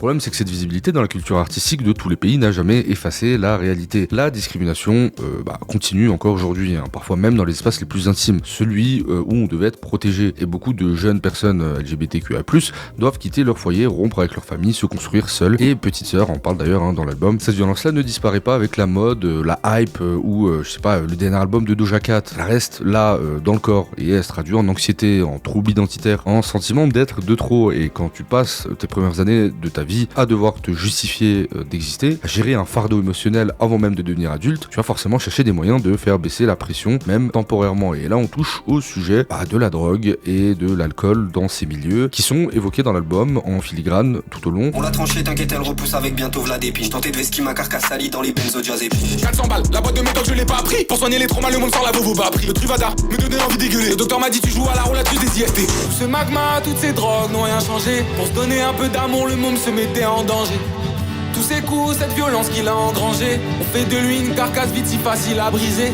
problème, c'est que cette visibilité dans la culture artistique de tous les pays n'a jamais effacé la réalité. La discrimination continue encore aujourd'hui, parfois même dans les espaces les plus intimes, celui où on devait être protégé. Et beaucoup de jeunes personnes LGBTQIA+, doivent quitter leur foyer, rompre avec leur famille, se construire seuls. Et Petite Sœur en parle d'ailleurs dans l'album. Cette violence-là ne disparaît pas avec la mode, la hype ou le dernier album de Doja Cat. Elle reste là dans le corps et elle se traduit en anxiété, en trouble identitaire, en sentiment d'être de trop. Et quand tu passes tes premières années de ta vie à devoir te justifier d'exister, à gérer un fardeau émotionnel avant même de devenir adulte, tu vas forcément chercher des moyens de faire baisser la pression, même temporairement. Et là on touche au sujet de la drogue et de l'alcool dans ces milieux qui sont évoqués dans l'album en filigrane tout au long. On l'a tranché, t'inquiète, elle repousse avec bientôt Vlad et Piche. Tenté de vesquer ma carcasse salie dans les benzodiazépines. 400 balles, la boîte de médoc je l'ai pas appris. Pour soigner les traumas, le monde sort la Vovo pas appris. Le Truvada me donnait envie d'égueuler. Le docteur m'a dit tu joues à la roulette des IST. Ce magma, toutes ces drogues n'ont rien changé. Pour se donner un peu d'amour, le môme se mettait en danger. Tous ces coups, cette violence qu'il a engrangée, on fait de lui une carcasse vite si facile à briser.